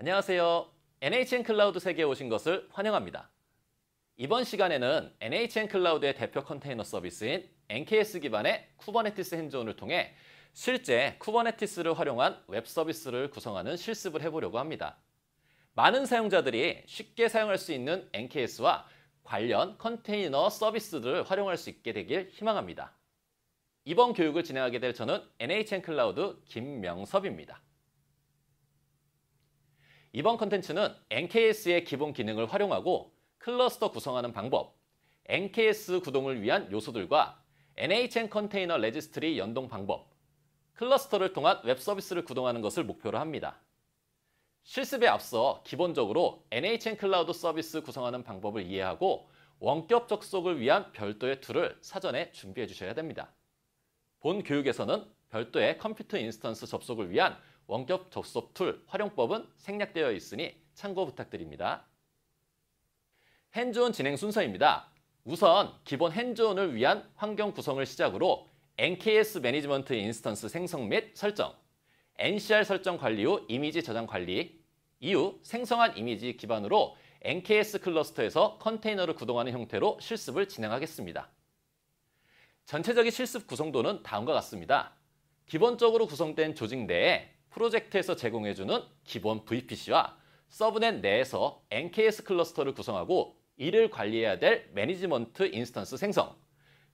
안녕하세요. NHN 클라우드 세계에 오신 것을 환영합니다. 이번 시간에는 NHN 클라우드의 대표 컨테이너 서비스인 NKS 기반의 쿠버네티스 핸즈온을 통해 실제 쿠버네티스를 활용한 웹 서비스를 구성하는 실습을 해보려고 합니다. 많은 사용자들이 쉽게 사용할 수 있는 NKS와 관련 컨테이너 서비스들을 활용할 수 있게 되길 희망합니다. 이번 교육을 진행하게 될 저는 NHN 클라우드 김명섭입니다. 이번 컨텐츠는 NKS의 기본 기능을 활용하고 클러스터 구성하는 방법, NKS 구동을 위한 요소들과 NHN 컨테이너 레지스트리 연동 방법, 클러스터를 통한 웹 서비스를 구동하는 것을 목표로 합니다. 실습에 앞서 기본적으로 NHN 클라우드 서비스 구성하는 방법을 이해하고 원격 접속을 위한 별도의 툴을 사전에 준비해 주셔야 됩니다. 본 교육에서는 별도의 컴퓨터 인스턴스 접속을 위한 원격 접속 툴 활용법은 생략되어 있으니 참고 부탁드립니다. 핸즈온 진행 순서입니다. 우선 기본 핸즈온을 위한 환경 구성을 시작으로 NKS 매니지먼트 인스턴스 생성 및 설정, NCR 설정 관리 후 이미지 저장 관리, 이후 생성한 이미지 기반으로 NKS 클러스터에서 컨테이너를 구동하는 형태로 실습을 진행하겠습니다. 전체적인 실습 구성도는 다음과 같습니다. 기본적으로 구성된 조직 내에 프로젝트에서 제공해주는 기본 VPC와 서브넷 내에서 NKS 클러스터를 구성하고 이를 관리해야 될 매니지먼트 인스턴스 생성,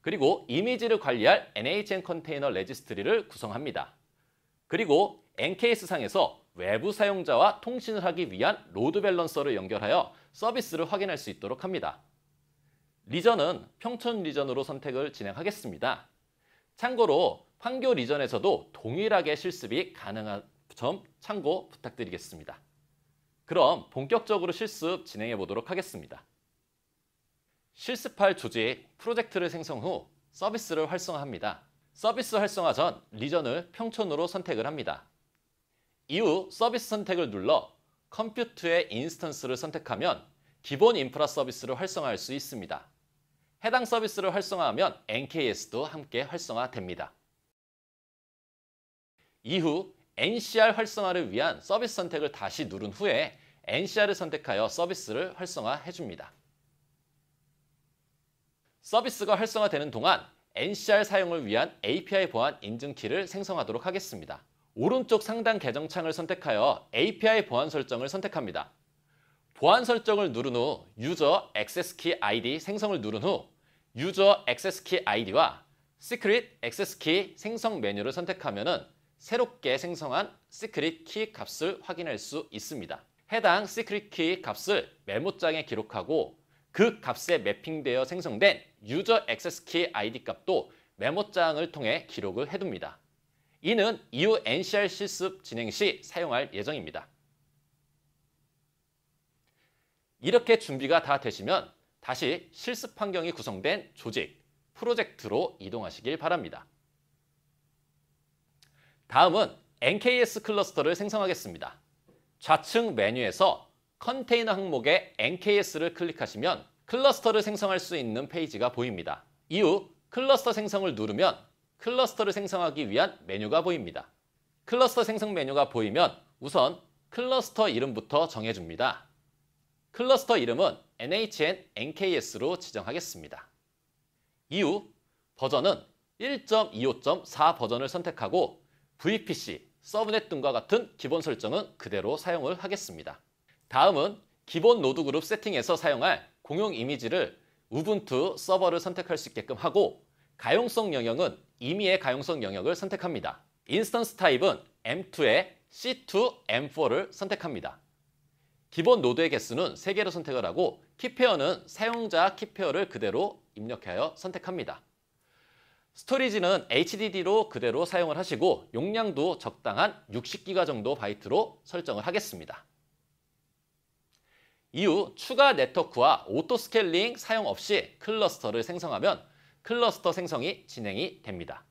그리고 이미지를 관리할 NHN 컨테이너 레지스트리를 구성합니다. 그리고 NKS상에서 외부 사용자와 통신을 하기 위한 로드 밸런서를 연결하여 서비스를 확인할 수 있도록 합니다. 리전은 평촌 리전으로 선택을 진행하겠습니다. 참고로 판교 리전에서도 동일하게 실습이 가능한 점 참고 부탁드리겠습니다. 그럼 본격적으로 실습 진행해 보도록 하겠습니다. 실습할 조직, 프로젝트를 생성 후 서비스를 활성화합니다. 서비스 활성화 전 리전을 평촌으로 선택을 합니다. 이후 서비스 선택을 눌러 컴퓨트의 인스턴스를 선택하면 기본 인프라 서비스를 활성화할 수 있습니다. 해당 서비스를 활성화하면 NKS도 함께 활성화됩니다. 이후 NCR 활성화를 위한 서비스 선택을 다시 누른 후에 NCR을 선택하여 서비스를 활성화해 줍니다. 서비스가 활성화되는 동안 NCR 사용을 위한 API 보안 인증키를 생성하도록 하겠습니다. 오른쪽 상단 계정창을 선택하여 API 보안 설정을 선택합니다. 보안 설정을 누른 후 유저 액세스 키 아이디 생성을 누른 후 유저 액세스 키 아이디와 시크릿 액세스 키 생성 메뉴를 선택하면 새롭게 생성한 시크릿 키 값을 확인할 수 있습니다. 해당 시크릿 키 값을 메모장에 기록하고 그 값에 매핑되어 생성된 유저 액세스 키 아이디 값도 메모장을 통해 기록을 해둡니다. 이는 이후 NCR 실습 진행 시 사용할 예정입니다. 이렇게 준비가 다 되시면 다시 실습 환경이 구성된 조직, 프로젝트로 이동하시길 바랍니다. 다음은 NKS 클러스터를 생성하겠습니다. 좌측 메뉴에서 컨테이너 항목에 NKS를 클릭하시면 클러스터를 생성할 수 있는 페이지가 보입니다. 이후 클러스터 생성을 누르면 클러스터를 생성하기 위한 메뉴가 보입니다. 클러스터 생성 메뉴가 보이면 우선 클러스터 이름부터 정해줍니다. 클러스터 이름은 NHN NKS로 지정하겠습니다. 이후 버전은 1.25.4 버전을 선택하고 VPC, 서브넷 등과 같은 기본 설정은 그대로 사용을 하겠습니다. 다음은 기본 노드 그룹 세팅에서 사용할 공용 이미지를 우분투 서버를 선택할 수 있게끔 하고 가용성 영역은 임의의 가용성 영역을 선택합니다. 인스턴스 타입은 M2에 C2, M4를 선택합니다. 기본 노드의 개수는 3개로 선택을 하고 키페어는 사용자 키페어를 그대로 입력하여 선택합니다. 스토리지는 HDD로 그대로 사용을 하시고 용량도 적당한 60기가 정도 바이트로 설정을 하겠습니다. 이후 추가 네트워크와 오토스케일링 사용 없이 클러스터를 생성하면 클러스터 생성이 진행이 됩니다.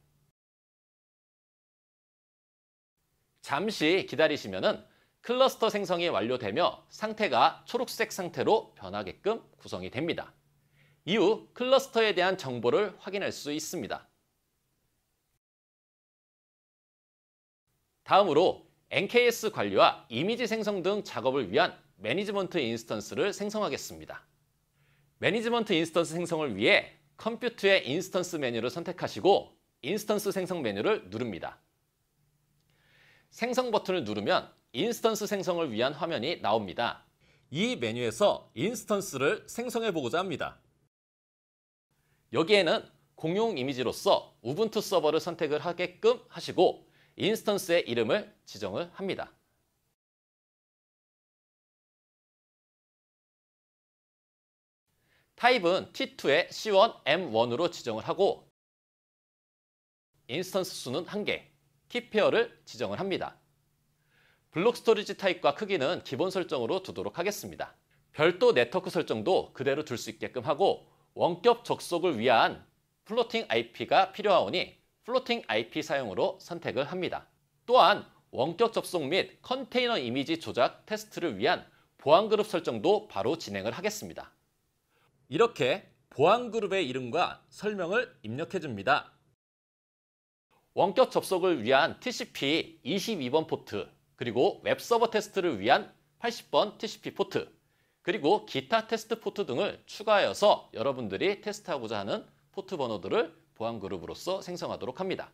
잠시 기다리시면 클러스터 생성이 완료되며 상태가 초록색 상태로 변하게끔 구성이 됩니다. 이후 클러스터에 대한 정보를 확인할 수 있습니다. 다음으로 NKS 관리와 이미지 생성 등 작업을 위한 매니지먼트 인스턴스를 생성하겠습니다. 매니지먼트 인스턴스 생성을 위해 컴퓨트의 인스턴스 메뉴를 선택하시고 인스턴스 생성 메뉴를 누릅니다. 생성 버튼을 누르면 인스턴스 생성을 위한 화면이 나옵니다. 이 메뉴에서 인스턴스를 생성해 보고자 합니다. 여기에는 공용 이미지로서 우분투 서버를 선택을 하게끔 하시고 인스턴스의 이름을 지정을 합니다. 타입은 T2에 C1M1으로 지정을 하고 인스턴스 수는 1개, 키페어를 지정을 합니다. 블록 스토리지 타입과 크기는 기본 설정으로 두도록 하겠습니다. 별도 네트워크 설정도 그대로 둘 수 있게끔 하고 원격 접속을 위한 플로팅 IP가 필요하오니 플로팅 IP 사용으로 선택을 합니다. 또한 원격 접속 및 컨테이너 이미지 조작 테스트를 위한 보안 그룹 설정도 바로 진행을 하겠습니다. 이렇게 보안 그룹의 이름과 설명을 입력해 줍니다. 원격 접속을 위한 TCP 22번 포트, 그리고 웹서버 테스트를 위한 80번 TCP 포트, 그리고 기타 테스트 포트 등을 추가하여서 여러분들이 테스트하고자 하는 포트 번호들을 보안 그룹으로서 생성하도록 합니다.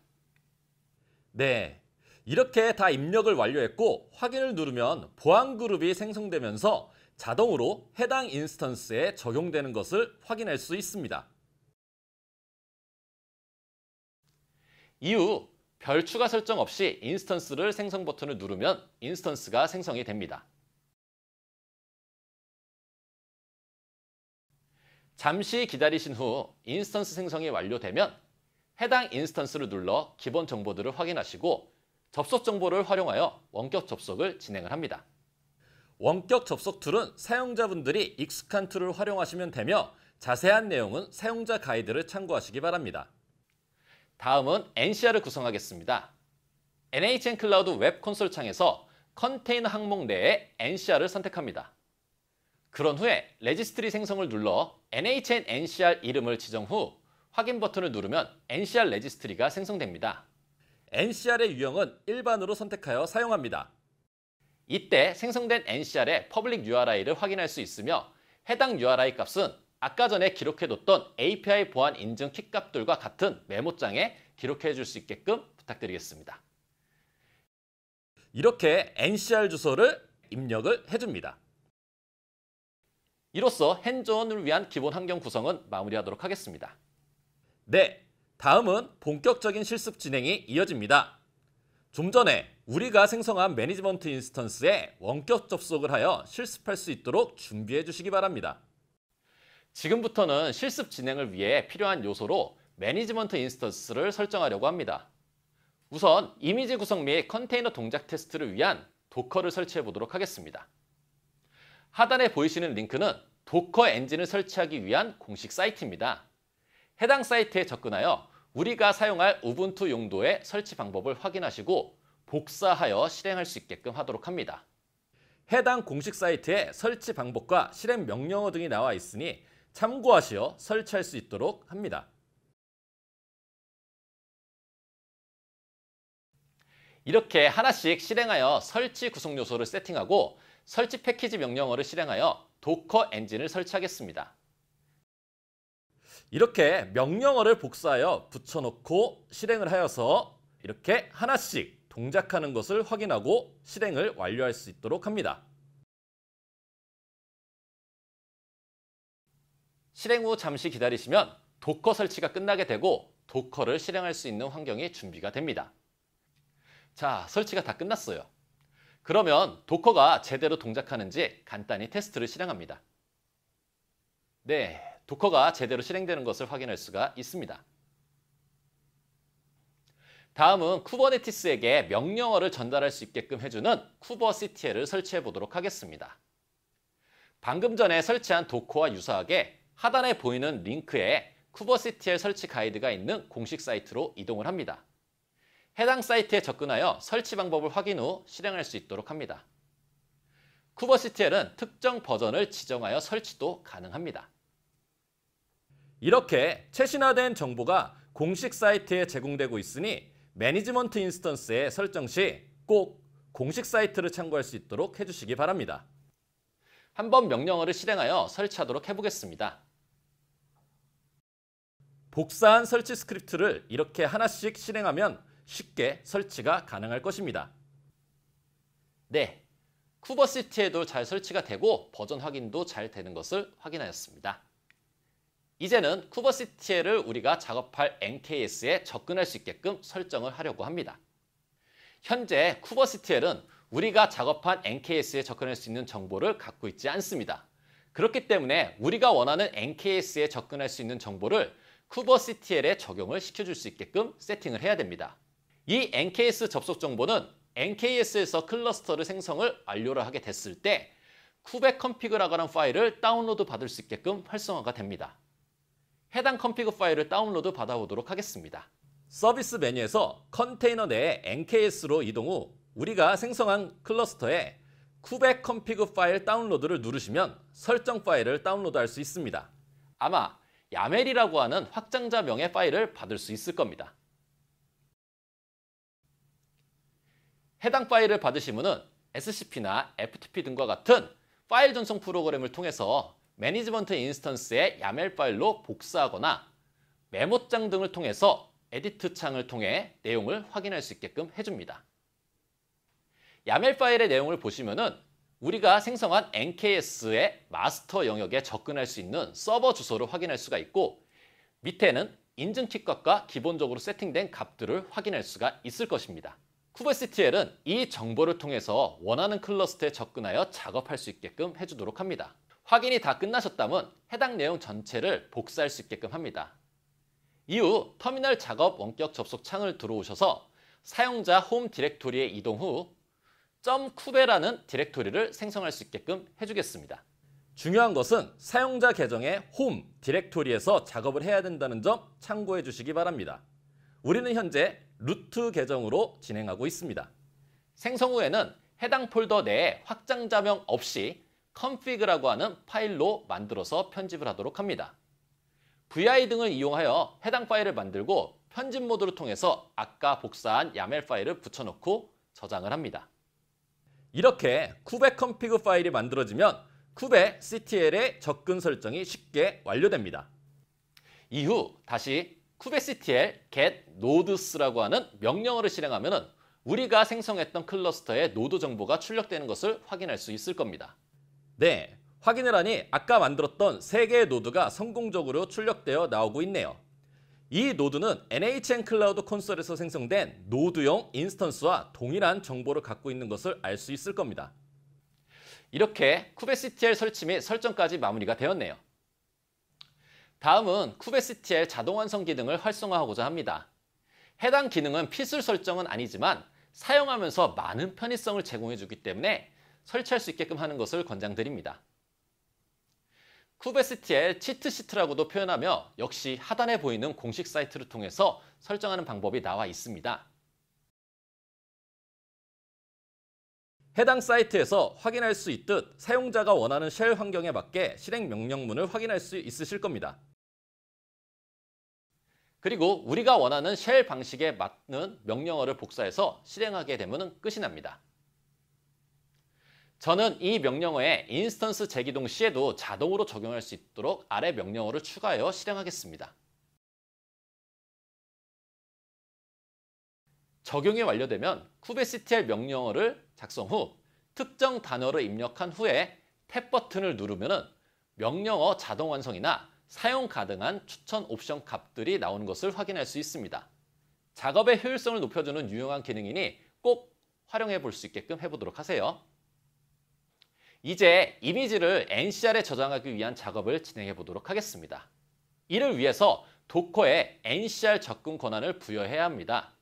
네, 이렇게 다 입력을 완료했고 확인을 누르면 보안 그룹이 생성되면서 자동으로 해당 인스턴스에 적용되는 것을 확인할 수 있습니다. 이후 별 추가 설정 없이 인스턴스를 생성 버튼을 누르면 인스턴스가 생성이 됩니다. 잠시 기다리신 후 인스턴스 생성이 완료되면 해당 인스턴스를 눌러 기본 정보들을 확인하시고 접속 정보를 활용하여 원격 접속을 진행을 합니다. 원격 접속 툴은 사용자분들이 익숙한 툴을 활용하시면 되며 자세한 내용은 사용자 가이드를 참고하시기 바랍니다. 다음은 NCR을 구성하겠습니다. NHN 클라우드 웹 콘솔 창에서 컨테이너 항목 내에 NCR을 선택합니다. 그런 후에 레지스트리 생성을 눌러 NHN NCR 이름을 지정 후 확인 버튼을 누르면 NCR 레지스트리가 생성됩니다. NCR의 유형은 일반으로 선택하여 사용합니다. 이때 생성된 NCR의 퍼블릭 URI를 확인할 수 있으며 해당 URI 값은 아까 전에 기록해뒀던 API 보안 인증 키 값들과 같은 메모장에 기록해 줄 수 있게끔 부탁드리겠습니다. 이렇게 NCR 주소를 입력을 해줍니다. 이로써 핸즈온을 위한 기본 환경 구성은 마무리하도록 하겠습니다. 네, 다음은 본격적인 실습 진행이 이어집니다. 좀 전에 우리가 생성한 매니지먼트 인스턴스에 원격 접속을 하여 실습할 수 있도록 준비해 주시기 바랍니다. 지금부터는 실습 진행을 위해 필요한 요소로 매니지먼트 인스턴스를 설정하려고 합니다. 우선 이미지 구성 및 컨테이너 동작 테스트를 위한 도커를 설치해 보도록 하겠습니다. 하단에 보이시는 링크는 도커 엔진을 설치하기 위한 공식 사이트입니다. 해당 사이트에 접근하여 우리가 사용할 우분투 용도의 설치 방법을 확인하시고 복사하여 실행할 수 있게끔 하도록 합니다. 해당 공식 사이트에 설치 방법과 실행 명령어 등이 나와 있으니 참고하시어 설치할 수 있도록 합니다. 이렇게 하나씩 실행하여 설치 구성 요소를 세팅하고 설치 패키지 명령어를 실행하여 도커 엔진을 설치하겠습니다. 이렇게 명령어를 복사하여 붙여놓고 실행을 하여서 이렇게 하나씩 동작하는 것을 확인하고 실행을 완료할 수 있도록 합니다. 실행 후 잠시 기다리시면 도커 설치가 끝나게 되고 도커를 실행할 수 있는 환경이 준비가 됩니다. 자, 설치가 다 끝났어요. 그러면 도커가 제대로 동작하는지 간단히 테스트를 실행합니다. 네, 도커가 제대로 실행되는 것을 확인할 수가 있습니다. 다음은 쿠버네티스에게 명령어를 전달할 수 있게끔 해주는 쿠버CTL을 설치해 보도록 하겠습니다. 방금 전에 설치한 도커와 유사하게 하단에 보이는 링크에 쿠버CTL 설치 가이드가 있는 공식 사이트로 이동을 합니다. 해당 사이트에 접근하여 설치 방법을 확인 후 실행할 수 있도록 합니다. 쿠버CTL은 특정 버전을 지정하여 설치도 가능합니다. 이렇게 최신화된 정보가 공식 사이트에 제공되고 있으니 매니지먼트 인스턴스에 설정 시 꼭 공식 사이트를 참고할 수 있도록 해주시기 바랍니다. 한번 명령어를 실행하여 설치하도록 해보겠습니다. 복사한 설치 스크립트를 이렇게 하나씩 실행하면 쉽게 설치가 가능할 것입니다. 네, 쿠버시티에도 잘 설치가 되고 버전 확인도 잘 되는 것을 확인하였습니다. 이제는 쿠버시티를 우리가 작업할 NKS에 접근할 수 있게끔 설정을 하려고 합니다. 현재 쿠버시티엘은 우리가 작업한 NKS에 접근할 수 있는 정보를 갖고 있지 않습니다. 그렇기 때문에 우리가 원하는 NKS에 접근할 수 있는 정보를 쿠버시티엘에 적용을 시켜줄 수 있게끔 세팅을 해야 됩니다. 이 NKS 접속 정보는 NKS에서 클러스터를 생성을 완료를 하게 됐을 때 쿠베config라고 하는 파일을 다운로드 받을 수 있게끔 활성화가 됩니다. 해당 컨피그 파일을 다운로드 받아보도록 하겠습니다. 서비스 메뉴에서 컨테이너 내에 NKS로 이동 후 우리가 생성한 클러스터에 쿠베config 파일 다운로드를 누르시면 설정 파일을 다운로드할 수 있습니다. 아마 야멜이라고 하는 확장자명의 파일을 받을 수 있을 겁니다. 해당 파일을 받으시면은 SCP나 FTP 등과 같은 파일 전송 프로그램을 통해서 매니지먼트 인스턴스의 야멜 파일로 복사하거나 메모장 등을 통해서 에디트 창을 통해 내용을 확인할 수 있게끔 해줍니다. 야멜 파일의 내용을 보시면은 우리가 생성한 NKS의 마스터 영역에 접근할 수 있는 서버 주소를 확인할 수가 있고 밑에는 인증키 값과 기본적으로 세팅된 값들을 확인할 수가 있을 것입니다. 쿠버시티엘은 이 정보를 통해서 원하는 클러스터에 접근하여 작업할 수 있게끔 해주도록 합니다. 확인이 다 끝나셨다면 해당 내용 전체를 복사할 수 있게끔 합니다. 이후 터미널 작업 원격 접속 창을 들어오셔서 사용자 홈 디렉토리에 이동 후 .kube라는 디렉토리를 생성할 수 있게끔 해주겠습니다. 중요한 것은 사용자 계정의 홈 디렉토리에서 작업을 해야 된다는 점 참고해 주시기 바랍니다. 우리는 현재 루트 계정으로 진행하고 있습니다. 생성 후에는 해당 폴더 내에 확장자명 없이 config라고 하는 파일로 만들어서 편집을 하도록 합니다. vi 등을 이용하여 해당 파일을 만들고 편집 모드를 통해서 아까 복사한 야멜 파일을 붙여넣고 저장을 합니다. 이렇게 쿠베config 파일이 만들어지면 kubectl의 접근 설정이 쉽게 완료됩니다. 이후 다시 kubectl get nodes라고 하는 명령어를 실행하면 우리가 생성했던 클러스터의 노드 정보가 출력되는 것을 확인할 수 있을 겁니다. 네, 확인을 하니 아까 만들었던 3개의 노드가 성공적으로 출력되어 나오고 있네요. 이 노드는 NHN 클라우드 콘솔에서 생성된 노드용 인스턴스와 동일한 정보를 갖고 있는 것을 알 수 있을 겁니다. 이렇게 kubectl 설치 및 설정까지 마무리가 되었네요. 다음은 kubectl 자동 완성 기능을 활성화하고자 합니다. 해당 기능은 필수 설정은 아니지만 사용하면서 많은 편의성을 제공해주기 때문에 설치할 수 있게끔 하는 것을 권장드립니다. kubectl 치트시트라고도 표현하며 역시 하단에 보이는 공식 사이트를 통해서 설정하는 방법이 나와 있습니다. 해당 사이트에서 확인할 수 있듯 사용자가 원하는 쉘 환경에 맞게 실행 명령문을 확인할 수 있으실 겁니다. 그리고 우리가 원하는 쉘 방식에 맞는 명령어를 복사해서 실행하게 되면 끝이 납니다. 저는 이 명령어에 인스턴스 재기동 시에도 자동으로 적용할 수 있도록 아래 명령어를 추가하여 실행하겠습니다. 적용이 완료되면 kubectl 명령어를 작성 후 특정 단어를 입력한 후에 탭 버튼을 누르면 명령어 자동 완성이나 사용 가능한 추천 옵션 값들이 나오는 것을 확인할 수 있습니다. 작업의 효율성을 높여주는 유용한 기능이니 꼭 활용해 볼 수 있게끔 해보도록 하세요. 이제 이미지를 NCR에 저장하기 위한 작업을 진행해 보도록 하겠습니다. 이를 위해서 도커에 NCR 접근 권한을 부여해야 합니다.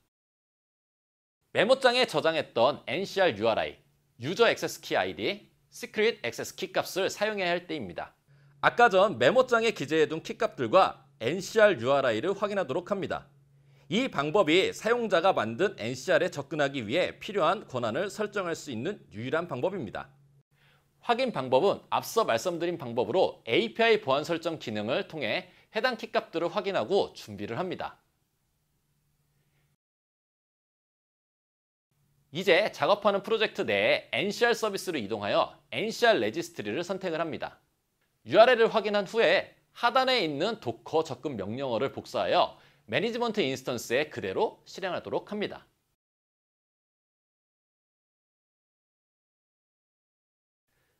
메모장에 저장했던 NCR URI, 유저 액세스 키 아이디, 시크릿 액세스 키 값을 사용해야 할 때입니다. 아까 전 메모장에 기재해둔 키 값들과 NCR URI를 확인하도록 합니다. 이 방법이 사용자가 만든 NCR에 접근하기 위해 필요한 권한을 설정할 수 있는 유일한 방법입니다. 확인 방법은 앞서 말씀드린 방법으로 API 보안 설정 기능을 통해 해당 키 값들을 확인하고 준비를 합니다. 이제 작업하는 프로젝트 내에 NCR 서비스로 이동하여 NCR 레지스트리를 선택을 합니다. URL을 확인한 후에 하단에 있는 도커 접근 명령어를 복사하여 매니지먼트 인스턴스에 그대로 실행하도록 합니다.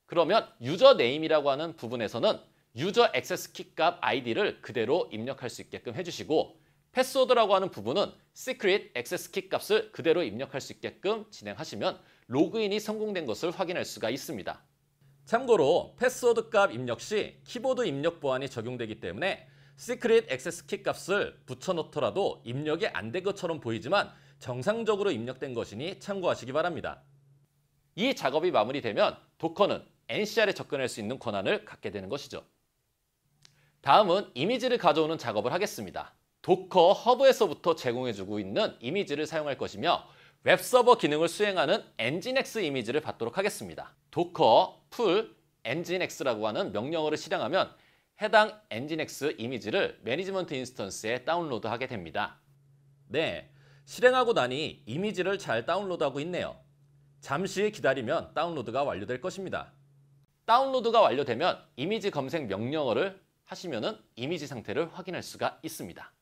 그러면 유저 네임이라고 하는 부분에서는 유저 액세스 키 값 아이디를 그대로 입력할 수 있게끔 해주시고, 패스워드라고 하는 부분은 시크릿 액세스 키 값을 그대로 입력할 수 있게끔 진행하시면 로그인이 성공된 것을 확인할 수가 있습니다. 참고로 패스워드 값 입력 시 키보드 입력 보안이 적용되기 때문에 시크릿 액세스 키 값을 붙여놓더라도 입력이 안 된 것처럼 보이지만 정상적으로 입력된 것이니 참고하시기 바랍니다. 이 작업이 마무리되면 도커는 NCR에 접근할 수 있는 권한을 갖게 되는 것이죠. 다음은 이미지를 가져오는 작업을 하겠습니다. 도커 허브에서부터 제공해주고 있는 이미지를 사용할 것이며 웹서버 기능을 수행하는 엔진엑스 이미지를 받도록 하겠습니다. 도커 풀 엔진엑스라고 하는 명령어를 실행하면 해당 엔진엑스 이미지를 매니지먼트 인스턴스에 다운로드하게 됩니다. 네, 실행하고 나니 이미지를 잘 다운로드하고 있네요. 잠시 기다리면 다운로드가 완료될 것입니다. 다운로드가 완료되면 이미지 검색 명령어를 하시면 이미지 상태를 확인할 수가 있습니다.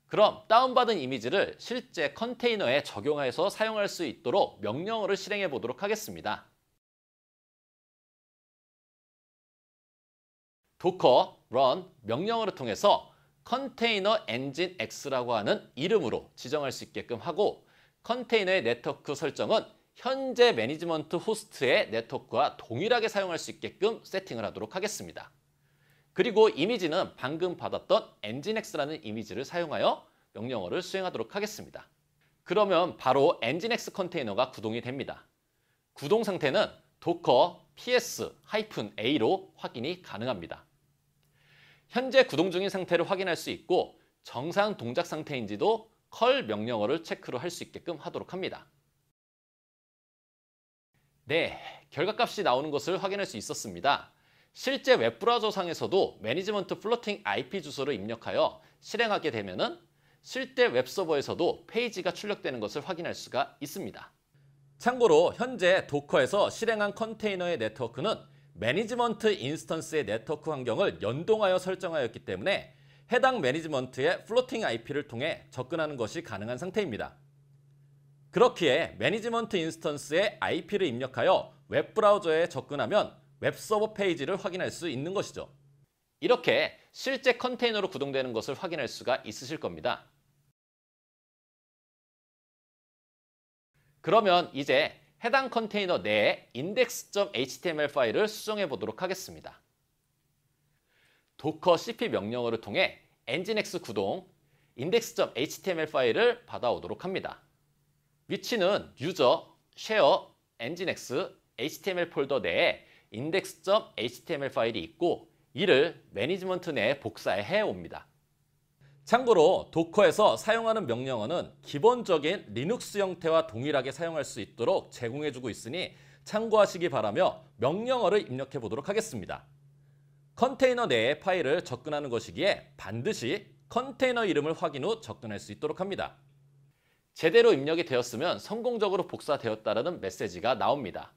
그럼 다운받은 이미지를 실제 컨테이너에 적용해서 사용할 수 있도록 명령어를 실행해 보도록 하겠습니다. 도커 run 명령어를 통해서 컨테이너 엔진 X라고 하는 이름으로 지정할 수 있게끔 하고, 컨테이너의 네트워크 설정은 현재 매니지먼트 호스트의 네트워크와 동일하게 사용할 수 있게끔 세팅을 하도록 하겠습니다. 그리고 이미지는 방금 받았던 엔진엑스라는 이미지를 사용하여 명령어를 수행하도록 하겠습니다. 그러면 바로 엔진엑스 컨테이너가 구동이 됩니다. 구동 상태는 도커 ps-a로 확인이 가능합니다. 현재 구동 중인 상태를 확인할 수 있고, 정상 동작 상태인지도 컬 명령어를 체크로 할 수 있게끔 하도록 합니다. 네, 결과값이 나오는 것을 확인할 수 있었습니다. 실제 웹브라우저상에서도 매니지먼트 플로팅 IP 주소를 입력하여 실행하게 되면은 실제 웹서버에서도 페이지가 출력되는 것을 확인할 수가 있습니다. 참고로 현재 도커에서 실행한 컨테이너의 네트워크는 매니지먼트 인스턴스의 네트워크 환경을 연동하여 설정하였기 때문에 해당 매니지먼트의 플로팅 IP를 통해 접근하는 것이 가능한 상태입니다. 그렇기에 매니지먼트 인스턴스의 IP를 입력하여 웹브라우저에 접근하면 웹서버 페이지를 확인할 수 있는 것이죠. 이렇게 실제 컨테이너로 구동되는 것을 확인할 수가 있으실 겁니다. 그러면 이제 해당 컨테이너 내에 index.html 파일을 수정해 보도록 하겠습니다. 도커 cp 명령어를 통해 nginx 구동 index.html 파일을 받아오도록 합니다. 위치는 유저 share nginx html 폴더 내에 index.html 파일이 있고, 이를 매니지먼트 내에 복사해 옵니다. 참고로 도커에서 사용하는 명령어는 기본적인 리눅스 형태와 동일하게 사용할 수 있도록 제공해주고 있으니 참고하시기 바라며 명령어를 입력해 보도록 하겠습니다. 컨테이너 내에 파일을 접근하는 것이기에 반드시 컨테이너 이름을 확인 후 접근할 수 있도록 합니다. 제대로 입력이 되었으면 성공적으로 복사되었다는 메시지가 나옵니다.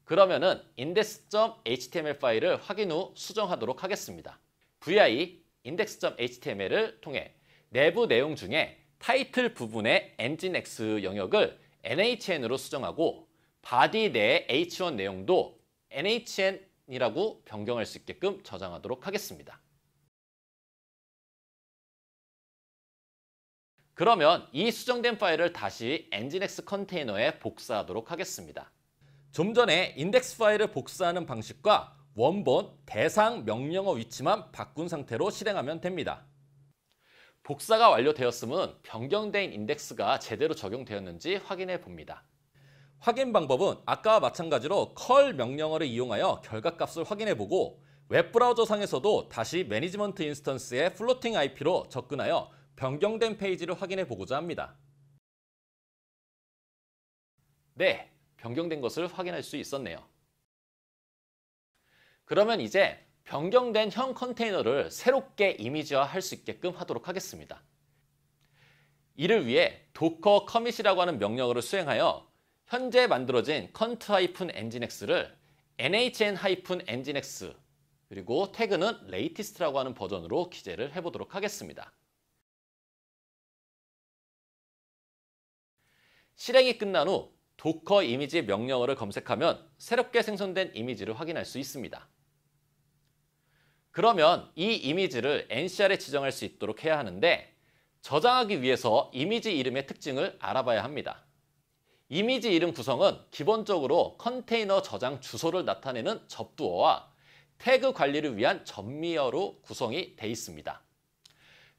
그러면은 index.html 파일을 확인 후 수정하도록 하겠습니다. vi index.html을 통해 내부 내용 중에 타이틀 부분의 nginx 영역을 nhn으로 수정하고, body 내의 h1 내용도 nhn이라고 변경할 수 있게끔 저장하도록 하겠습니다. 그러면 이 수정된 파일을 다시 nginx 컨테이너에 복사하도록 하겠습니다. 좀 전에 인덱스 파일을 복사하는 방식과 원본 대상 명령어 위치만 바꾼 상태로 실행하면 됩니다. 복사가 완료되었으면 변경된 인덱스가 제대로 적용되었는지 확인해 봅니다. 확인 방법은 아까와 마찬가지로 컬 명령어를 이용하여 결과값을 확인해 보고, 웹브라우저 상에서도 다시 매니지먼트 인스턴스의 플로팅 IP로 접근하여 변경된 페이지를 확인해 보고자 합니다. 네, 변경된 것을 확인할 수 있었네요. 그러면 이제 변경된 현 컨테이너를 새롭게 이미지화할 수 있게끔 하도록 하겠습니다. 이를 위해 docker commit이라고 하는 명령어를 수행하여 현재 만들어진 cont-nginx를 nhnn-nginx 그리고 태그는 latest라고 하는 버전으로 기재를 해보도록 하겠습니다. 실행이 끝난 후 도커 이미지 명령어를 검색하면 새롭게 생성된 이미지를 확인할 수 있습니다. 그러면 이 이미지를 NCR에 지정할 수 있도록 해야 하는데 저장하기 위해서 이미지 이름의 특징을 알아봐야 합니다. 이미지 이름 구성은 기본적으로 컨테이너 저장 주소를 나타내는 접두어와 태그 관리를 위한 전미어로 구성이 되어 있습니다.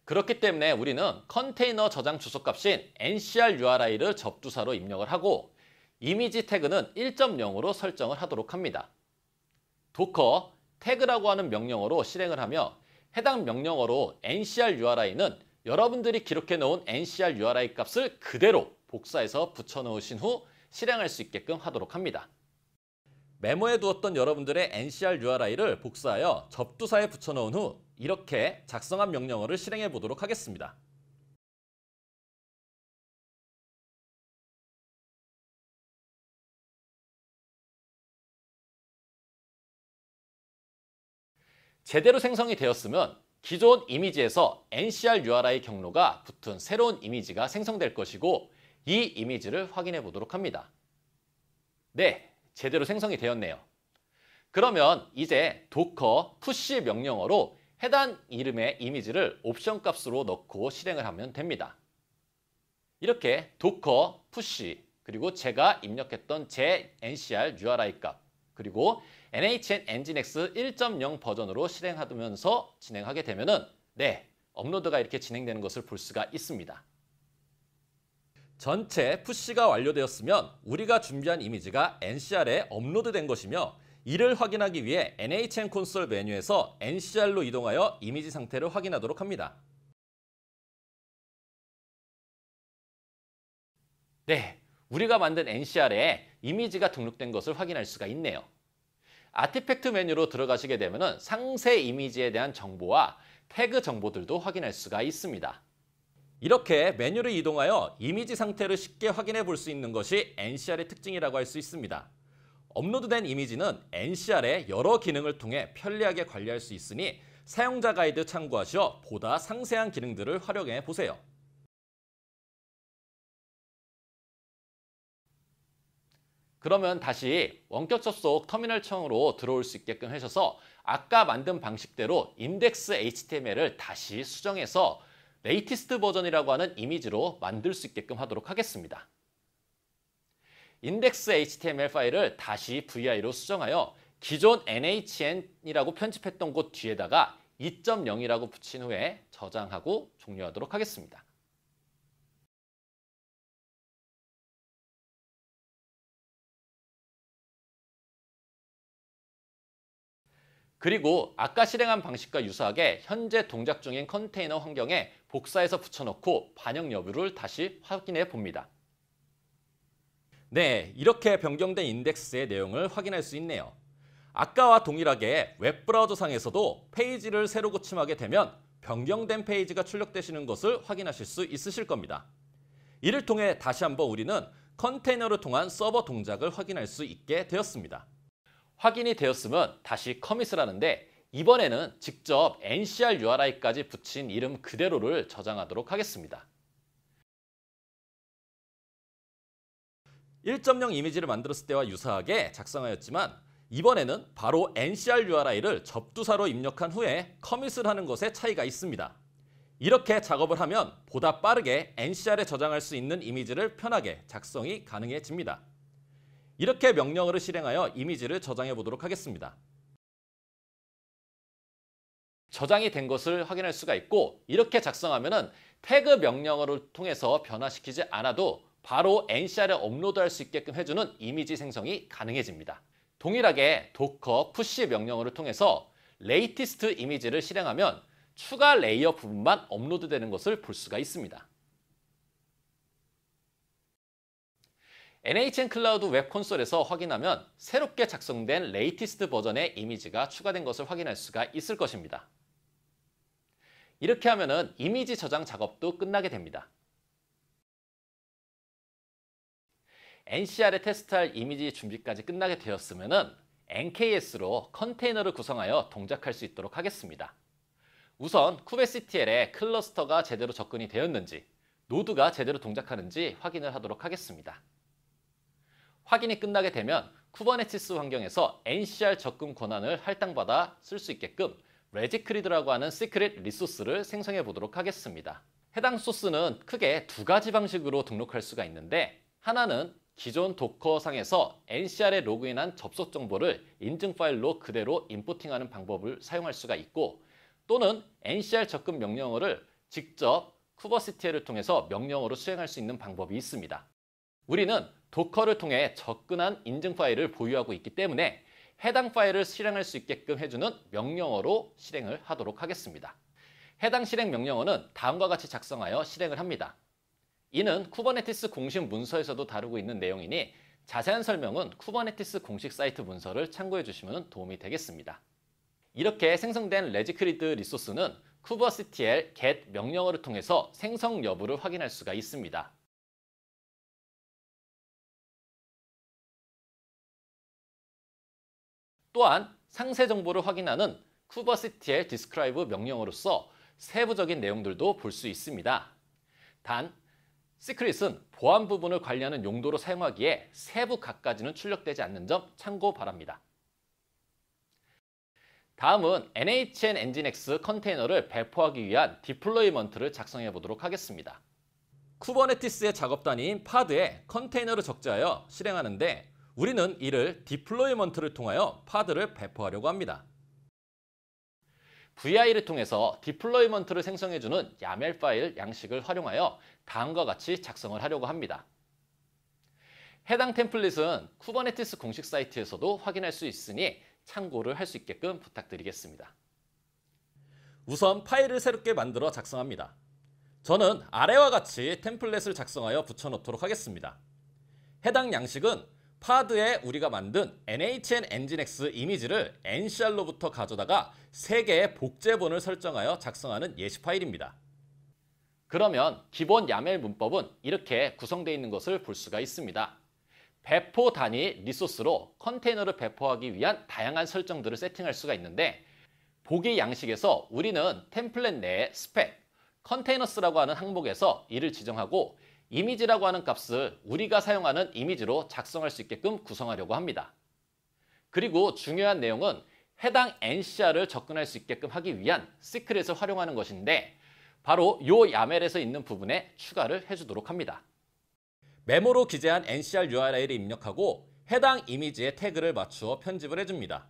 그렇기 때문에 우리는 컨테이너 저장 주소 값인 ncr-uri를 접두사로 입력을 하고 이미지 태그는 1.0으로 설정을 하도록 합니다. 도커 태그라고 하는 명령어로 실행을 하며 해당 명령어로 ncr-uri는 여러분들이 기록해 놓은 ncr-uri 값을 그대로 복사해서 붙여 놓으신 후 실행할 수 있게끔 하도록 합니다. 메모해 두었던 여러분들의 ncr-uri를 복사하여 접두사에 붙여 놓은 후 이렇게 작성한 명령어를 실행해 보도록 하겠습니다. 제대로 생성이 되었으면 기존 이미지에서 ncr-uri 경로가 붙은 새로운 이미지가 생성될 것이고 이 이미지를 확인해 보도록 합니다. 네, 제대로 생성이 되었네요. 그러면 이제 docker push 명령어로 해당 이름의 이미지를 옵션 값으로 넣고 실행을 하면 됩니다. 이렇게 docker push 그리고 제가 입력했던 제 ncr-uri 값 그리고 nhnn-nginx 1.0 버전으로 실행하면서 진행하게 되면은 네, 업로드가 이렇게 진행되는 것을 볼 수가 있습니다. 전체 푸시가 완료되었으면 우리가 준비한 이미지가 ncr에 업로드된 것이며 이를 확인하기 위해 nhn 콘솔 메뉴에서 ncr로 이동하여 이미지 상태를 확인하도록 합니다. 네, 우리가 만든 ncr에 이미지가 등록된 것을 확인할 수가 있네요. 아티팩트 메뉴로 들어가시게 되면 상세 이미지에 대한 정보와 태그 정보들도 확인할 수가 있습니다. 이렇게 메뉴를 이동하여 이미지 상태를 쉽게 확인해 볼 수 있는 것이 NCR의 특징이라고 할 수 있습니다. 업로드된 이미지는 NCR의 여러 기능을 통해 편리하게 관리할 수 있으니 사용자 가이드 참고하시어 보다 상세한 기능들을 활용해 보세요. 그러면 다시 원격 접속 터미널 창으로 들어올 수 있게끔 하셔서 아까 만든 방식대로 index HTML을 다시 수정해서 레이티스트 버전이라고 하는 이미지로 만들 수 있게끔 하도록 하겠습니다. index HTML 파일을 다시 vi로 수정하여 기존 nhn이라고 편집했던 곳 뒤에다가 2.0이라고 붙인 후에 저장하고 종료하도록 하겠습니다. 그리고 아까 실행한 방식과 유사하게 현재 동작 중인 컨테이너 환경에 복사해서 붙여넣고 반영 여부를 다시 확인해 봅니다. 네, 이렇게 변경된 인덱스의 내용을 확인할 수 있네요. 아까와 동일하게 웹브라우저상에서도 페이지를 새로 고침하게 되면 변경된 페이지가 출력되시는 것을 확인하실 수 있으실 겁니다. 이를 통해 다시 한번 우리는 컨테이너를 통한 서버 동작을 확인할 수 있게 되었습니다. 확인이 되었으면 다시 커밋을 하는데 이번에는 직접 ncr-uri까지 붙인 이름 그대로를 저장하도록 하겠습니다. 1.0 이미지를 만들었을 때와 유사하게 작성하였지만 이번에는 바로 ncr-uri를 접두사로 입력한 후에 커밋을 하는 것에 차이가 있습니다. 이렇게 작업을 하면 보다 빠르게 ncr에 저장할 수 있는 이미지를 편하게 작성이 가능해집니다. 이렇게 명령어를 실행하여 이미지를 저장해 보도록 하겠습니다. 저장이 된 것을 확인할 수가 있고 이렇게 작성하면 태그 명령어를 통해서 변화시키지 않아도 바로 ncr에 업로드할 수 있게끔 해주는 이미지 생성이 가능해집니다. 동일하게 docker push 명령어를 통해서 latest 이미지를 실행하면 추가 레이어 부분만 업로드되는 것을 볼 수가 있습니다. NHN 클라우드 웹 콘솔에서 확인하면 새롭게 작성된 레이티스트 버전의 이미지가 추가된 것을 확인할 수가 있을 것입니다. 이렇게 하면은 이미지 저장 작업도 끝나게 됩니다. NCR에 테스트할 이미지 준비까지 끝나게 되었으면 NKS로 컨테이너를 구성하여 동작할 수 있도록 하겠습니다. 우선 kubectl에 클러스터가 제대로 접근이 되었는지, 노드가 제대로 동작하는지 확인을 하도록 하겠습니다. 확인이 끝나게 되면 쿠버네티스 환경에서 NCR 접근 권한을 할당받아 쓸 수 있게끔 레지크리드라고 하는 시크릿 리소스를 생성해 보도록 하겠습니다. 해당 소스는 크게 두 가지 방식으로 등록할 수가 있는데, 하나는 기존 도커상에서 NCR에 로그인한 접속 정보를 인증 파일로 그대로 임포팅하는 방법을 사용할 수가 있고, 또는 NCR 접근 명령어를 직접 kubectl을 통해서 명령어로 수행할 수 있는 방법이 있습니다. 우리는 도커를 통해 접근한 인증 파일을 보유하고 있기 때문에 해당 파일을 실행할 수 있게끔 해주는 명령어로 실행을 하도록 하겠습니다. 해당 실행 명령어는 다음과 같이 작성하여 실행을 합니다. 이는 쿠버네티스 공식 문서에서도 다루고 있는 내용이니 자세한 설명은 쿠버네티스 공식 사이트 문서를 참고해 주시면 도움이 되겠습니다. 이렇게 생성된 레지크리드 리소스는 kubectl get 명령어를 통해서 생성 여부를 확인할 수가 있습니다. 또한 상세 정보를 확인하는 kubectl describe 명령어로서 세부적인 내용들도 볼 수 있습니다. 단, 시크릿은 보안 부분을 관리하는 용도로 사용하기에 세부 각까지는 출력되지 않는 점 참고 바랍니다. 다음은 NHN nginx 컨테이너를 배포하기 위한 디플로이먼트를 작성해 보도록 하겠습니다. 쿠버네티스의 작업 단위인 파드에 컨테이너를 적재하여 실행하는데, 우리는 이를 디플로이먼트를 통하여 파드를 배포하려고 합니다. VI를 통해서 디플로이먼트를 생성해주는 YAML 파일 양식을 활용하여 다음과 같이 작성을 하려고 합니다. 해당 템플릿은 쿠버네티스 공식 사이트에서도 확인할 수 있으니 참고를 할 수 있게끔 부탁드리겠습니다. 우선 파일을 새롭게 만들어 작성합니다. 저는 아래와 같이 템플릿을 작성하여 붙여놓도록 하겠습니다. 해당 양식은 파드에 우리가 만든 NHN nginx 이미지를 NCR로부터 가져다가 3개의 복제본을 설정하여 작성하는 예시 파일입니다. 그러면 기본 YAML 문법은 이렇게 구성되어 있는 것을 볼 수가 있습니다. 배포 단위 리소스로 컨테이너를 배포하기 위한 다양한 설정들을 세팅할 수가 있는데, 보기 양식에서 우리는 템플릿 내에 스펙, 컨테이너스라고 하는 항목에서 이를 지정하고 이미지라고 하는 값을 우리가 사용하는 이미지로 작성할 수 있게끔 구성하려고 합니다. 그리고 중요한 내용은 해당 NCR을 접근할 수 있게끔 하기 위한 시크릿을 활용하는 것인데, 바로 이 YAML에서 있는 부분에 추가를 해주도록 합니다. 메모로 기재한 NCR URL을 입력하고 해당 이미지에 태그를 맞추어 편집을 해줍니다.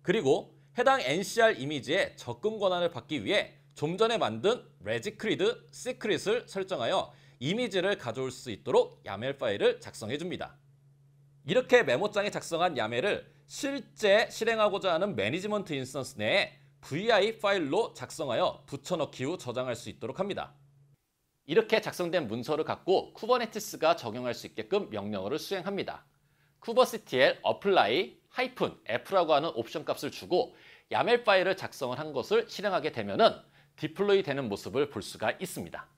그리고 해당 NCR 이미지에 접근 권한을 받기 위해 좀 전에 만든 레지크리드 시크릿을 설정하여 이미지를 가져올 수 있도록 YAML 파일을 작성해줍니다. 이렇게 메모장에 작성한 YAML을 실제 실행하고자 하는 매니지먼트 인스턴스 내에 VI 파일로 작성하여 붙여넣기 후 저장할 수 있도록 합니다. 이렇게 작성된 문서를 갖고 쿠버네티스가 적용할 수 있게끔 명령어를 수행합니다. kubectl apply -f라고 하는 옵션 값을 주고 YAML 파일을 작성을 한 것을 실행하게 되면은 디플로이 되는 모습을 볼 수가 있습니다.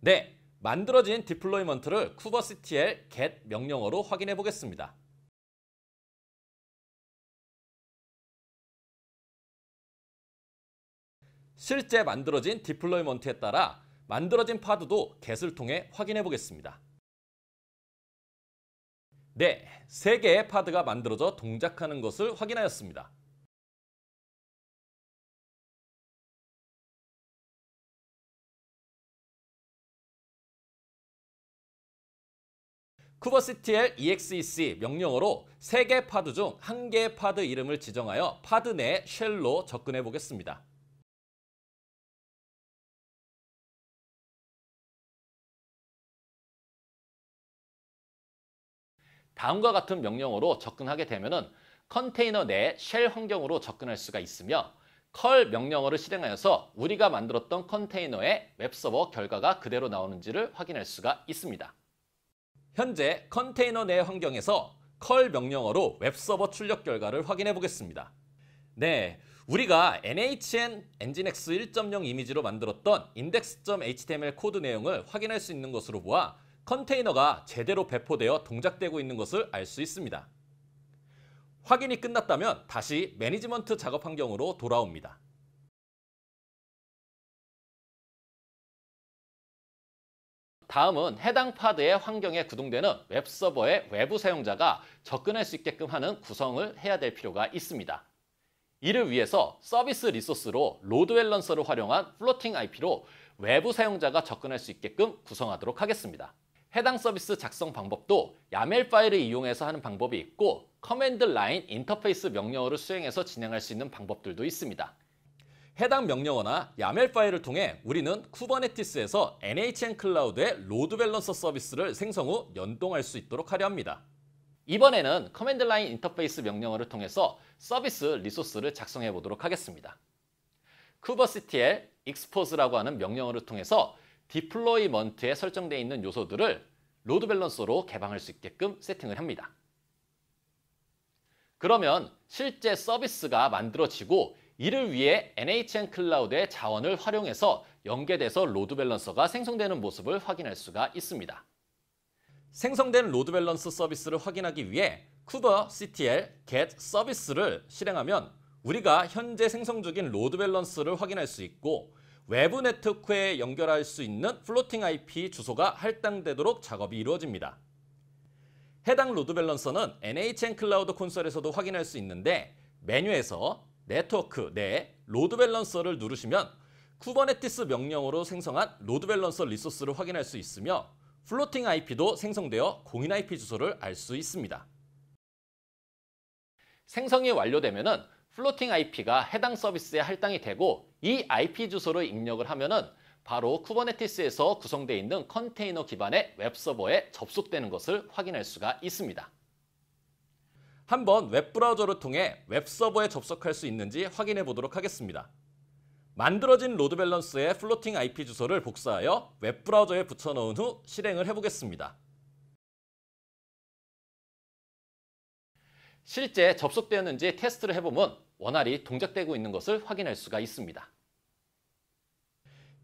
네, 만들어진 디플로이먼트를 kubectl get 명령어로 확인해 보겠습니다. 실제 만들어진 디플로이먼트에 따라 만들어진 파드도 get을 통해 확인해 보겠습니다. 네, 3개의 파드가 만들어져 동작하는 것을 확인하였습니다. kubectl exec 명령어로 3개 파드 중 1개의 파드 이름을 지정하여 파드 내 쉘로 접근해 보겠습니다. 다음과 같은 명령어로 접근하게 되면 컨테이너 내 쉘 환경으로 접근할 수가 있으며, curl 명령어를 실행하여서 우리가 만들었던 컨테이너의 웹서버 결과가 그대로 나오는지를 확인할 수가 있습니다. 현재 컨테이너 내 환경에서 curl 명령어로 웹서버 출력 결과를 확인해 보겠습니다. 네, 우리가 NHN nginx 1.0 이미지로 만들었던 index.html 코드 내용을 확인할 수 있는 것으로 보아 컨테이너가 제대로 배포되어 동작되고 있는 것을 알 수 있습니다. 확인이 끝났다면 다시 매니지먼트 작업 환경으로 돌아옵니다. 다음은 해당 파드의 환경에 구동되는 웹서버의 외부 사용자가 접근할 수 있게끔 하는 구성을 해야 될 필요가 있습니다. 이를 위해서 서비스 리소스로 로드 밸런서를 활용한 플로팅 IP로 외부 사용자가 접근할 수 있게끔 구성하도록 하겠습니다. 해당 서비스 작성 방법도 YAML 파일을 이용해서 하는 방법이 있고 커맨드 라인 인터페이스 명령어를 수행해서 진행할 수 있는 방법들도 있습니다. 해당 명령어나 YAML 파일을 통해 우리는 쿠버네티스에서 NHN 클라우드의 로드 밸런서 서비스를 생성 후 연동할 수 있도록 하려 합니다. 이번에는 커맨드 라인 인터페이스 명령어를 통해서 서비스 리소스를 작성해 보도록 하겠습니다. kubectl expose라고 하는 명령어를 통해서 디플로이먼트에 설정되어 있는 요소들을 로드 밸런서로 개방할 수 있게끔 세팅을 합니다. 그러면 실제 서비스가 만들어지고 이를 위해 NHN 클라우드의 자원을 활용해서 연계돼서 로드 밸런서가 생성되는 모습을 확인할 수가 있습니다. 생성된 로드 밸런스 서비스를 확인하기 위해 kubectl get 서비스를 실행하면 우리가 현재 생성 중인 로드 밸런스를 확인할 수 있고 외부 네트워크에 연결할 수 있는 플로팅 IP 주소가 할당되도록 작업이 이루어집니다. 해당 로드 밸런서는 NHN 클라우드 콘솔에서도 확인할 수 있는데 메뉴에서 네트워크 내 로드 밸런서를 누르시면 쿠버네티스 명령어로 생성한 로드 밸런서 리소스를 확인할 수 있으며 플로팅 IP도 생성되어 공인 IP 주소를 알 수 있습니다. 생성이 완료되면 플로팅 IP가 해당 서비스에 할당이 되고 이 IP 주소를 입력을 하면 바로 쿠버네티스에서 구성되어 있는 컨테이너 기반의 웹서버에 접속되는 것을 확인할 수가 있습니다. 한번 웹브라우저를 통해 웹서버에 접속할 수 있는지 확인해 보도록 하겠습니다. 만들어진 로드 밸런스의 플로팅 IP 주소를 복사하여 웹브라우저에 붙여넣은 후 실행을 해보겠습니다. 실제 접속되었는지 테스트를 해보면 원활히 동작되고 있는 것을 확인할 수가 있습니다.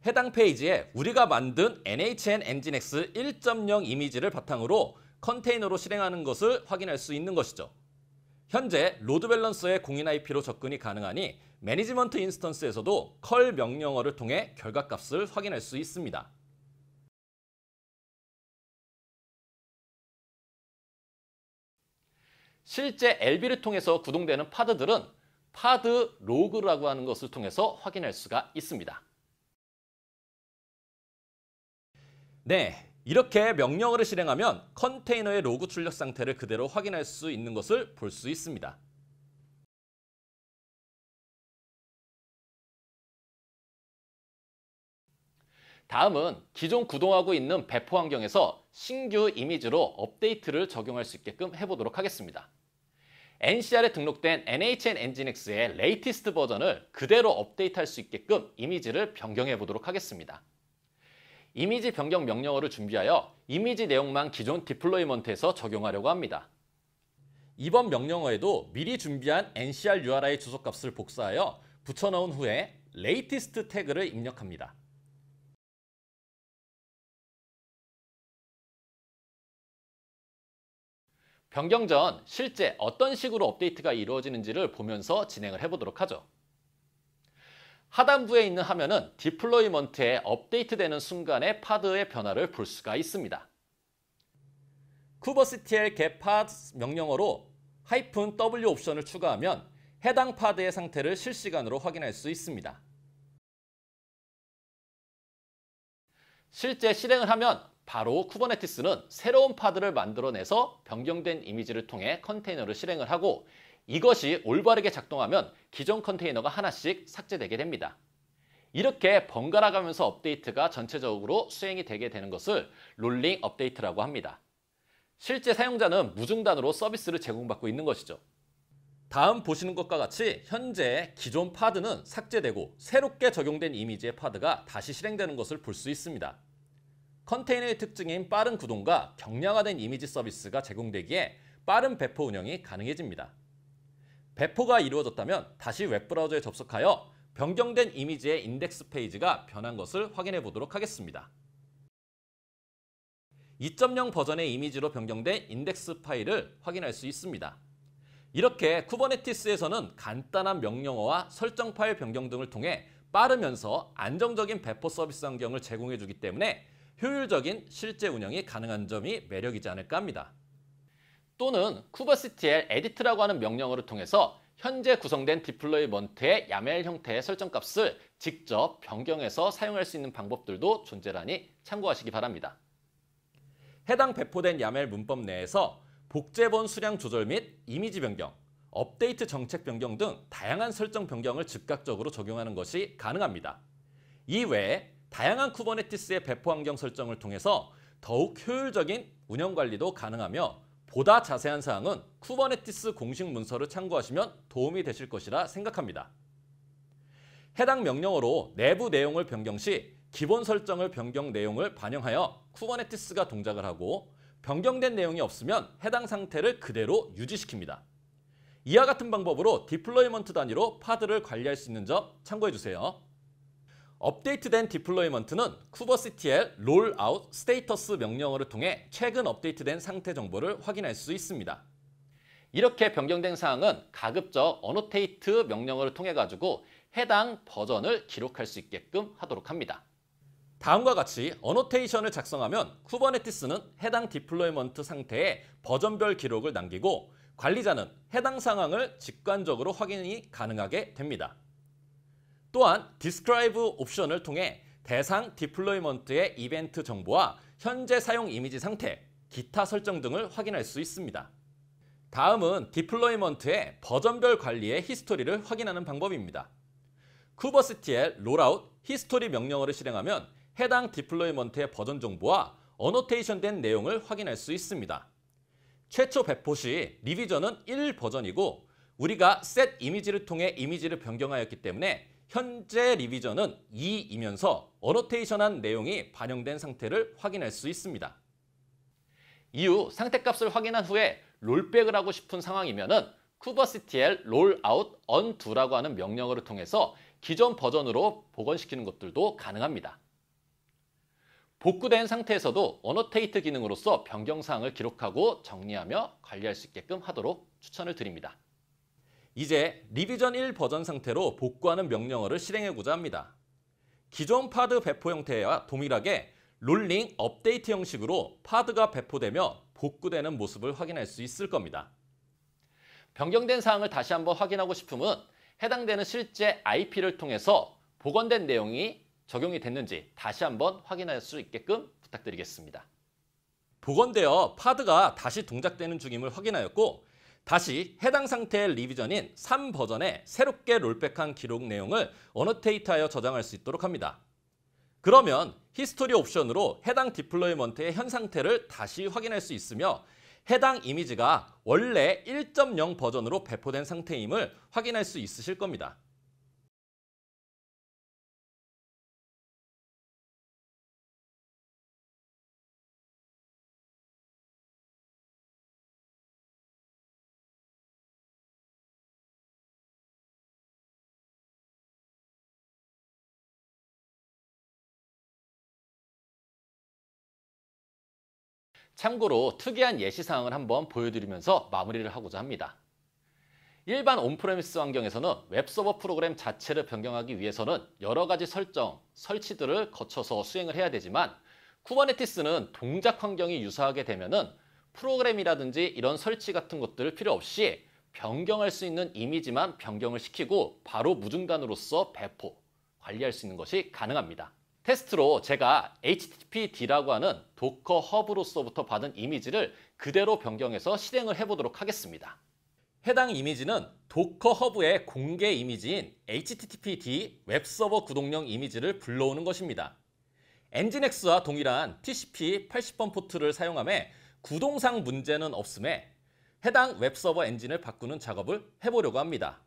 해당 페이지에 우리가 만든 NHN 엔진X 1.0 이미지를 바탕으로 컨테이너로 실행하는 것을 확인할 수 있는 것이죠. 현재 로드 밸런서의 공인 IP로 접근이 가능하니 매니지먼트 인스턴스에서도 컬 명령어를 통해 결과값을 확인할 수 있습니다. 실제 LB를 통해서 구동되는 파드들은 파드 로그라고 하는 것을 통해서 확인할 수가 있습니다. 네, 이렇게 명령어를 실행하면 컨테이너의 로그 출력 상태를 그대로 확인할 수 있는 것을 볼 수 있습니다. 다음은 기존 구동하고 있는 배포 환경에서 신규 이미지로 업데이트를 적용할 수 있게끔 해보도록 하겠습니다. NCR에 등록된 NHN 엔진X의 레이티스트 버전을 그대로 업데이트할 수 있게끔 이미지를 변경해 보도록 하겠습니다. 이미지 변경 명령어를 준비하여 이미지 내용만 기존 디플로이먼트에서 적용하려고 합니다. 이번 명령어에도 미리 준비한 NCR URI 주소값을 복사하여 붙여넣은 후에 latest 태그를 입력합니다. 변경 전 실제 어떤 식으로 업데이트가 이루어지는지를 보면서 진행을 해보도록 하죠. 하단부에 있는 화면은 디플로이먼트에 업데이트되는 순간의 파드의 변화를 볼 수가 있습니다. kubectl get paths 명령어로 -w 옵션을 추가하면 해당 파드의 상태를 실시간으로 확인할 수 있습니다. 실제 실행을 하면 바로 쿠버네티스는 새로운 파드를 만들어내서 변경된 이미지를 통해 컨테이너를 실행을 하고 이것이 올바르게 작동하면 기존 컨테이너가 하나씩 삭제되게 됩니다. 이렇게 번갈아 가면서 업데이트가 전체적으로 수행이 되게 되는 것을 롤링 업데이트라고 합니다. 실제 사용자는 무중단으로 서비스를 제공받고 있는 것이죠. 다음 보시는 것과 같이 현재 기존 파드는 삭제되고 새롭게 적용된 이미지의 파드가 다시 실행되는 것을 볼 수 있습니다. 컨테이너의 특징인 빠른 구동과 경량화된 이미지 서비스가 제공되기에 빠른 배포 운영이 가능해집니다. 배포가 이루어졌다면 다시 웹브라우저에 접속하여 변경된 이미지의 인덱스 페이지가 변한 것을 확인해 보도록 하겠습니다. 2.0 버전의 이미지로 변경된 인덱스 파일을 확인할 수 있습니다. 이렇게 쿠버네티스에서는 간단한 명령어와 설정 파일 변경 등을 통해 빠르면서 안정적인 배포 서비스 환경을 제공해주기 때문에 효율적인 실제 운영이 가능한 점이 매력이지 않을까 합니다. 또는 kubectl edit라고 하는 명령어를 통해서 현재 구성된 디플로이먼트의 YAML 형태의 설정값을 직접 변경해서 사용할 수 있는 방법들도 존재하니 참고하시기 바랍니다. 해당 배포된 YAML 문법 내에서 복제본 수량 조절 및 이미지 변경, 업데이트 정책 변경 등 다양한 설정 변경을 즉각적으로 적용하는 것이 가능합니다. 이외에 다양한 쿠버네티스의 배포 환경 설정을 통해서 더욱 효율적인 운영 관리도 가능하며 보다 자세한 사항은 쿠버네티스 공식 문서를 참고하시면 도움이 되실 것이라 생각합니다. 해당 명령어로 내부 내용을 변경 시 기본 설정을 변경 내용을 반영하여 쿠버네티스가 동작을 하고 변경된 내용이 없으면 해당 상태를 그대로 유지시킵니다. 이와 같은 방법으로 디플로이먼트 단위로 파드를 관리할 수 있는 점 참고해주세요. 업데이트된 디플로이먼트는 kubectl rollout status 명령어를 통해 최근 업데이트된 상태 정보를 확인할 수 있습니다. 이렇게 변경된 사항은 가급적 annotate 명령어를 통해 가지고 해당 버전을 기록할 수 있게끔 하도록 합니다. 다음과 같이 어노테이션을 작성하면 쿠버네티스는 해당 디플로이먼트 상태에 버전별 기록을 남기고 관리자는 해당 상황을 직관적으로 확인이 가능하게 됩니다. 또한 describe 옵션을 통해 대상 디플로이먼트의 이벤트 정보와 현재 사용 이미지 상태, 기타 설정 등을 확인할 수 있습니다. 다음은 디플로이먼트의 버전별 관리의 히스토리를 확인하는 방법입니다. kubectl rollout history 명령어를 실행하면 해당 디플로이먼트의 버전 정보와 어노테이션된 내용을 확인할 수 있습니다. 최초 배포 시 리비전은 1 버전이고 우리가 set 이미지를 통해 이미지를 변경하였기 때문에 현재 리비전은 2이면서 어노테이션한 내용이 반영된 상태를 확인할 수 있습니다. 이후 상태값을 확인한 후에 롤백을 하고 싶은 상황이면은 kubectl rollout undo라고 하는 명령어를 통해서 기존 버전으로 복원시키는 것들도 가능합니다. 복구된 상태에서도 annotate 기능으로서 변경사항을 기록하고 정리하며 관리할 수 있게끔 하도록 추천을 드립니다. 이제 리비전 1 버전 상태로 복구하는 명령어를 실행해보자 합니다. 기존 파드 배포 형태와 동일하게 롤링 업데이트 형식으로 파드가 배포되며 복구되는 모습을 확인할 수 있을 겁니다. 변경된 사항을 다시 한번 확인하고 싶으면 해당되는 실제 IP를 통해서 복원된 내용이 적용이 됐는지 다시 한번 확인할 수 있게끔 부탁드리겠습니다. 복원되어 파드가 다시 동작되는 중임을 확인하였고 다시 해당 상태의 리비전인 3 버전에 새롭게 롤백한 기록 내용을 어노테이트하여 저장할 수 있도록 합니다. 그러면 히스토리 옵션으로 해당 디플로이먼트의 현 상태를 다시 확인할 수 있으며 해당 이미지가 원래 1.0 버전으로 배포된 상태임을 확인할 수 있으실 겁니다. 참고로 특이한 예시사항을 한번 보여드리면서 마무리를 하고자 합니다. 일반 온프레미스 환경에서는 웹서버 프로그램 자체를 변경하기 위해서는 여러 가지 설정, 설치들을 거쳐서 수행을 해야 되지만 쿠버네티스는 동작 환경이 유사하게 되면은 프로그램이라든지 이런 설치 같은 것들 필요 없이 변경할 수 있는 이미지만 변경을 시키고 바로 무중단으로서 배포, 관리할 수 있는 것이 가능합니다. 테스트로 제가 HTTPD라고 하는 도커 허브로서부터 받은 이미지를 그대로 변경해서 실행을 해보도록 하겠습니다. 해당 이미지는 도커 허브의 공개 이미지인 HTTPD 웹서버 구동용 이미지를 불러오는 것입니다. 엔진엑스와 동일한 TCP 80번 포트를 사용하며 구동상 문제는 없음에 해당 웹서버 엔진을 바꾸는 작업을 해보려고 합니다.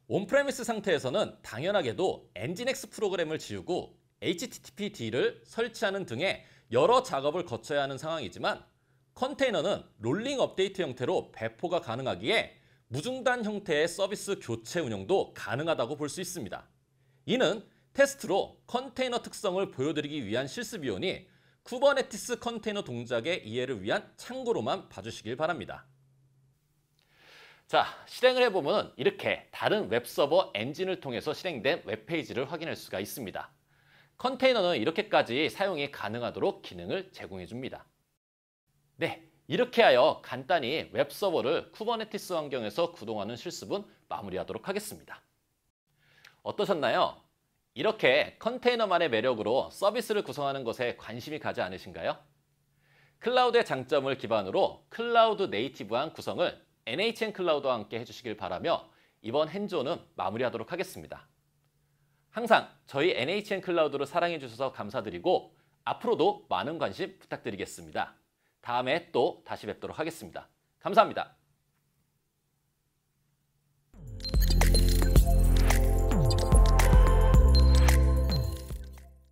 온프레미스 상태에서는 당연하게도 엔진엑스 프로그램을 지우고 HTTPD를 설치하는 등의 여러 작업을 거쳐야 하는 상황이지만 컨테이너는 롤링 업데이트 형태로 배포가 가능하기에 무중단 형태의 서비스 교체 운영도 가능하다고 볼 수 있습니다. 이는 테스트로 컨테이너 특성을 보여드리기 위한 실습이오니 쿠버네티스 컨테이너 동작의 이해를 위한 참고로만 봐주시길 바랍니다. 자, 실행을 해보면 이렇게 다른 웹서버 엔진을 통해서 실행된 웹페이지를 확인할 수가 있습니다. 컨테이너는 이렇게까지 사용이 가능하도록 기능을 제공해줍니다. 네, 이렇게 하여 간단히 웹서버를 쿠버네티스 환경에서 구동하는 실습은 마무리하도록 하겠습니다. 어떠셨나요? 이렇게 컨테이너만의 매력으로 서비스를 구성하는 것에 관심이 가지 않으신가요? 클라우드의 장점을 기반으로 클라우드 네이티브한 구성을 NHN 클라우드와 함께 해주시길 바라며 이번 핸즈온은 마무리하도록 하겠습니다. 항상 저희 NHN 클라우드를 사랑해 주셔서 감사드리고 앞으로도 많은 관심 부탁드리겠습니다. 다음에 또 다시 뵙도록 하겠습니다. 감사합니다.